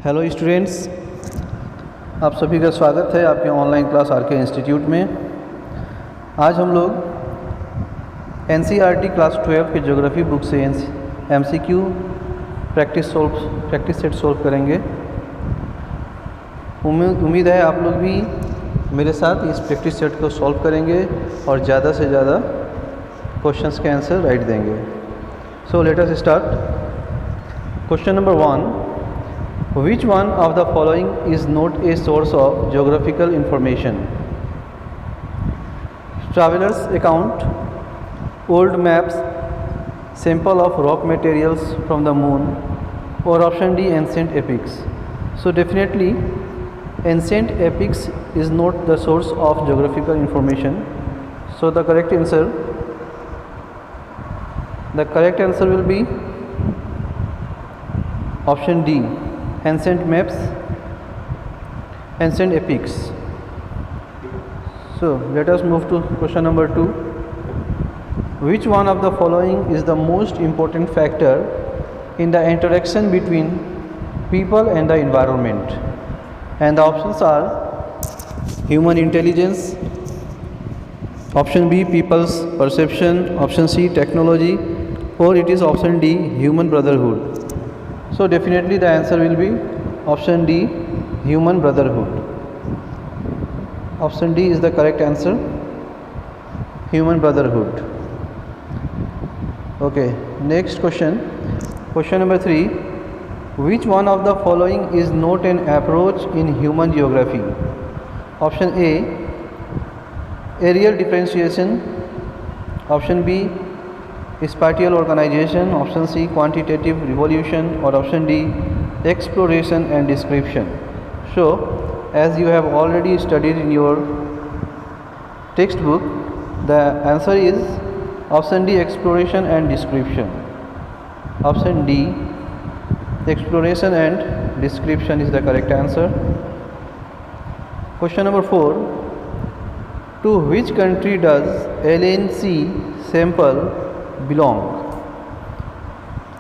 Hello students, आप सभी का स्वागत है आपके ऑनलाइन क्लास आर के इंस्टीट्यूट में। आज हम लोग एनसीईआरटी क्लास 12 के ज्योग्राफी बुक से एमसीक्यू प्रैक्टिस सेट सॉल्व करेंगे। उम्मीद है आप लोग भी मेरे साथ इस प्रैक्टिस सेट को सॉल्व करेंगे और ज़्यादा से ज़्यादा क्वेश्चंस के आंसर राइट देंगे। So let us start. Question number 1, which one of the following is not a source of geographical information? Traveler's account, old maps, sample of rock materials from the moon, or option D, ancient epics. So definitely ancient epics is not the source of geographical information. So the correct answer will be option D, ancient maps, ancient epics. So let us move to question number 2. Which one of the following is the most important factor in the interaction between people and the environment? And the options are human intelligence, option B, people's perception, option C, technology, or it is option D, human brotherhood. So definitely the answer will be option D, human brotherhood. Option D is the correct answer, human brotherhood. Okay, next question. Question number 3. Which one of the following is not an approach in human geography? Option A, areal differentiation. Option B, spatial organization. Option C, quantitative revolution, or option D, exploration and description. So as you have already studied in your textbook, the answer is option D, exploration and description. Option D, exploration and description is the correct answer. Question number 4. To which country does LNC sample belong?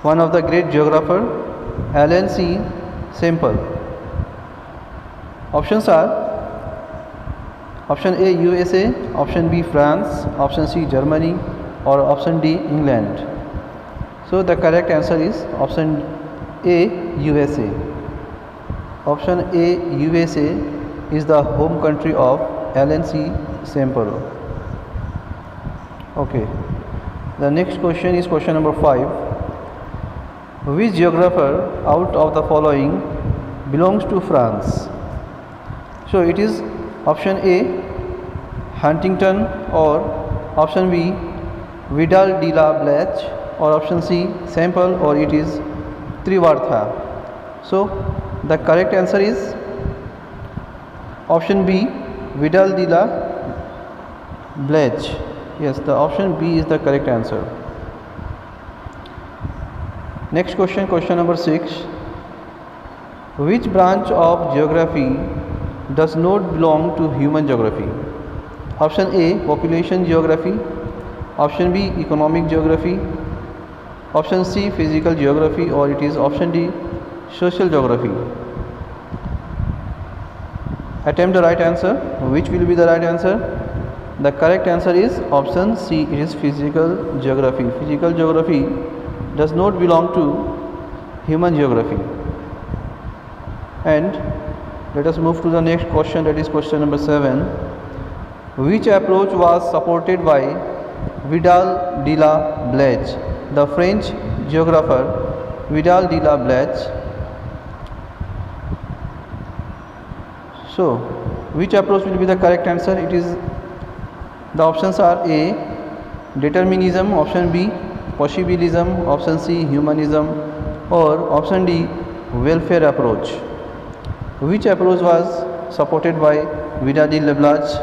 One of the great geographer, LNC sample. Options are option A, USA, option B, France, option C, Germany, or option D, England. So the correct answer is option A, USA. Option A, USA is the home country of LNC sample. Okay. The next question is question number 5. Which geographer out of the following belongs to France? So it is option A, Huntington, or option B, Vidal de la Blache, or option C, Sample, or it is Trivartha. So the correct answer is option B, Vidal de la Blache. Yes, the option B is the correct answer. Next question, question number 6. Which branch of geography does not belong to human geography? Option A, population geography. Option B, economic geography. Option C, physical geography, or it is option D, social geography. Attempt the right answer. Which will be the right answer? The correct answer is option C, it is physical geography. Physical geography does not belong to human geography. And let us move to the next question, that is question number 7. Which approach was supported by Vidal de la Blache? The French geographer Vidal de la Blache. So which approach will be the correct answer? It is the options are A, determinism, option B, possibilism, option C, humanism, or option D, welfare approach. Which approach was supported by Vidal de la Blache?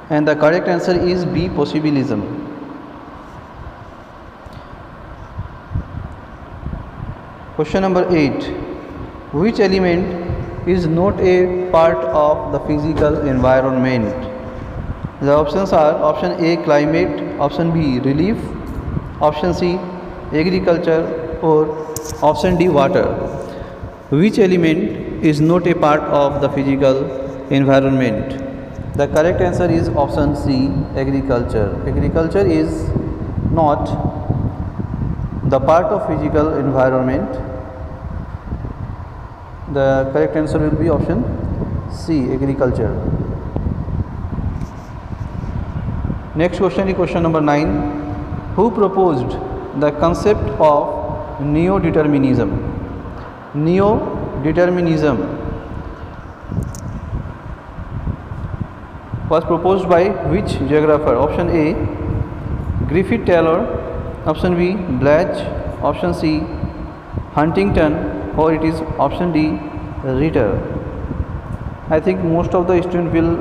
And the correct answer is B, possibilism. Question number 8. Which element is not a part of the physical environment? The options are option A, climate, option B, relief, option C, agriculture, or option D, water. Which element is not a part of the physical environment? The correct answer is option C, agriculture. Agriculture is not the part of physical environment. The correct answer will be option C, agriculture. Next question is question number 9. Who proposed the concept of neo-determinism? Neo-determinism was proposed by which geographer? Option A, Griffith Taylor, option B, Blatch, option C, Huntington, or it is option D, Ritter. I think most of the students will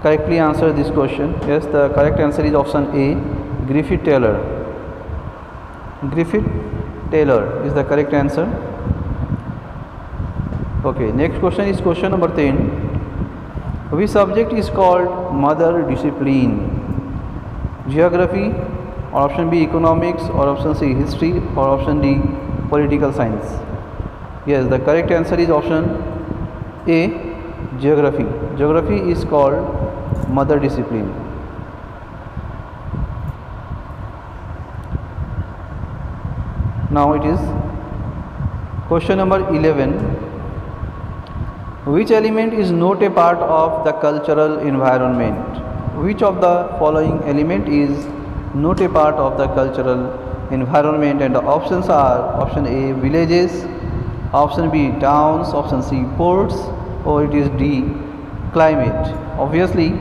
correctly answer this question. Yes, the correct answer is option A, Griffith Taylor. Griffith Taylor is the correct answer. Okay, next question is question number 10. Which subject is called mother discipline? Geography, or option B, economics, or option C, history, or option D, political science? Yes, the correct answer is option A, geography. Geography is called mother discipline. Now it is question number 11. Which element is not a part of the cultural environment? Which of the following element is not a part of the cultural environment? And the options are option A, villages, option B, towns, option C, ports, or it is D, climate. Obviously,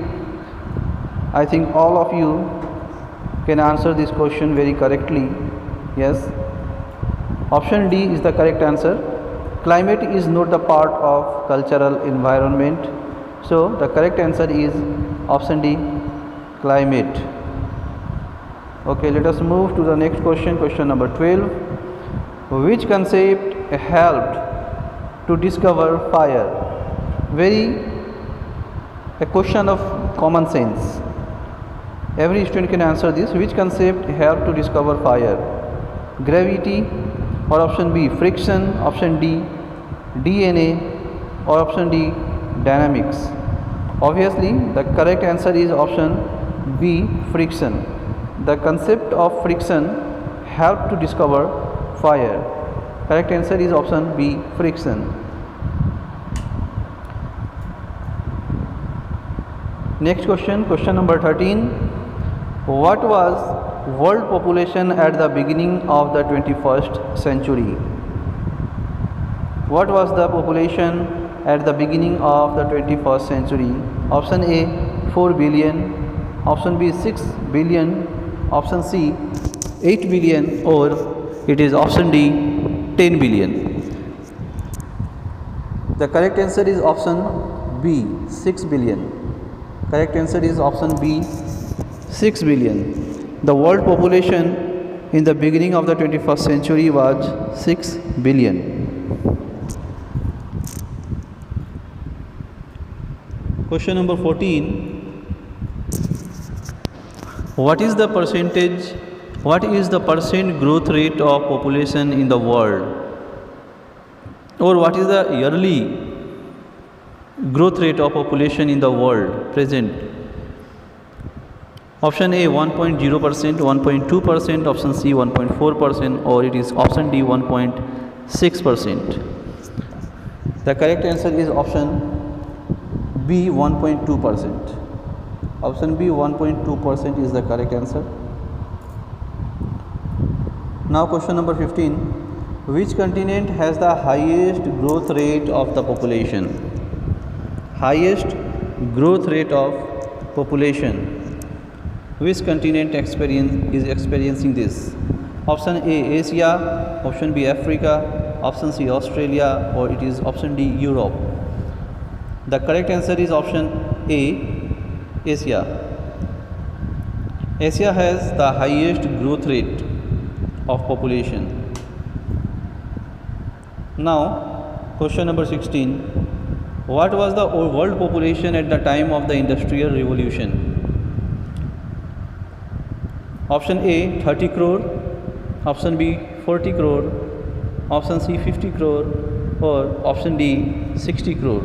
I think all of you can answer this question very correctly. Yes, option D is the correct answer. Climate is not the part of cultural environment. So the correct answer is option D, climate. Okay, let us move to the next question, question number 12. Which concept helped to discover fire? A question of common sense. Every student can answer this. Which concept helped to discover fire? Gravity, or option B, friction, option D, DNA, or option D, dynamics? Obviously, the correct answer is option B, friction. The concept of friction helped to discover fire. Correct answer is option B, friction. Next question, question number 13. What was world population at the beginning of the 21st century? What was the population at the beginning of the 21st century? Option A, 4 billion, option B, 6 billion, option C, 8 billion, or it is option D, 10 billion. The correct answer is option B, 6 billion. Correct answer is option B, 6 billion. The world population in the beginning of the 21st century was 6 billion. Question number 14. What is the percent growth rate of population in the world? Or what is the yearly growth rate of population in the world present? Option A, 1.0%, 1.2%, option C, 1.4%, or it is option D, 1.6%. The correct answer is option B, 1.2%. Option B, 1.2% is the correct answer. Now question number 15. Which continent has the highest growth rate of the population? Highest growth rate of population. Which continent is experiencing this? Option A, Asia, option B, Africa, option C, Australia, or it is option D, Europe. The correct answer is option A, Asia. Asia has the highest growth rate of population. Now, question number 16. What was the world population at the time of the Industrial Revolution? Option A, 30 crore, option B, 40 crore, option C, 50 crore, or option D 60 crore.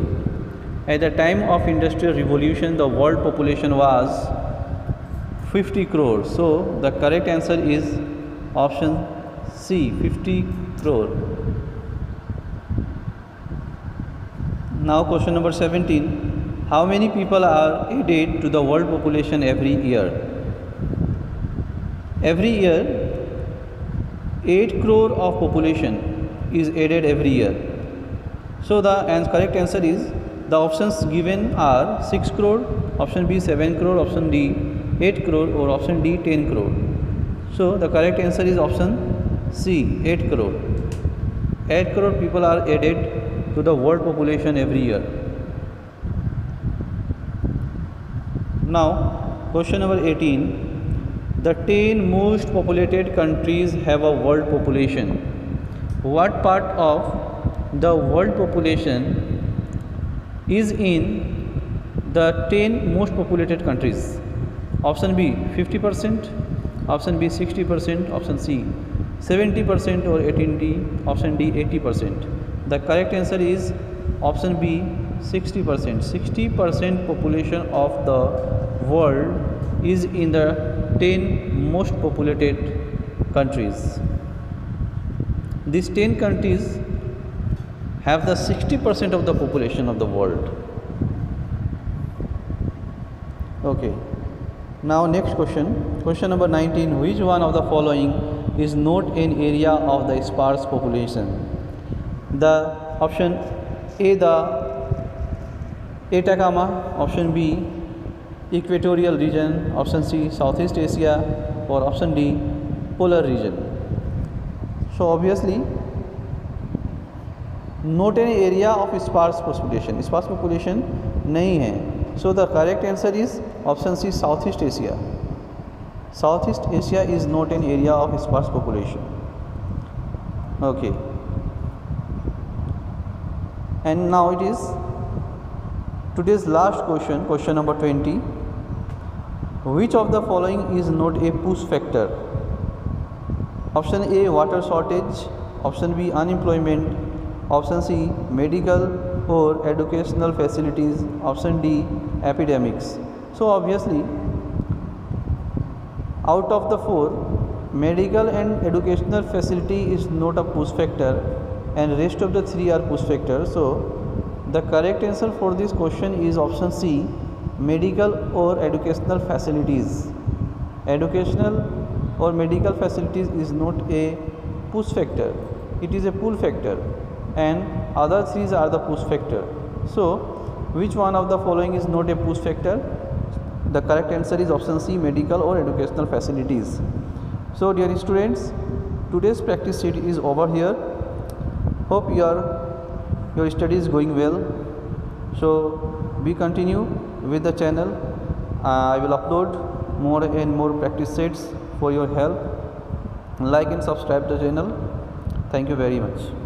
At the time of industrial revolution, the world population was 50 crore. So the correct answer is option C 50 crore. Now question number 17. How many people are added to the world population every year? Every year 8 crore of population is added every year. So the correct answer is, the options given are 6 crore, option B 7 crore, option D 8 crore or option D 10 crore. So the correct answer is option C 8 crore. 8 crore people are added to the world population every year. Now question number 18. The 10 most populated countries have a world population. What part of the world population is in the 10 most populated countries? Option B 50%, option B 60%, option C 70% or option D 80%. The correct answer is option B 60%. 60% population of the world is in the 10 most populated countries. These 10 countries have the 60% of the population of the world. Okay. Now next question. Question number 19. Which one of the following is not an area of the sparse population? The option A, the Atacama, option B equatorial region, option C Southeast Asia or option D polar region. So obviously not an area of sparse population. Sparse population नहीं है. So the correct answer is option C Southeast Asia. Southeast Asia is not an area of sparse population. Okay. And now it is today's last question, question number 20. Which of the following is not a push factor? Option A water shortage, option B unemployment, option C medical or educational facilities, option D epidemics. So obviously out of the four, medical and educational facility is not a push factor and rest of the three are push factors. So the correct answer for this question is option C medical or educational facilities. Educational or medical facilities is not a push factor, it is a pull factor, and other three are the push factor. So which one of the following is not a push factor? The correct answer is option C medical or educational facilities. So dear students, today's practice sheet is over here. Hope your study is going well. So we continue with the channel. I will upload more and more practice sets for your help. Like and subscribe the channel. Thank you very much.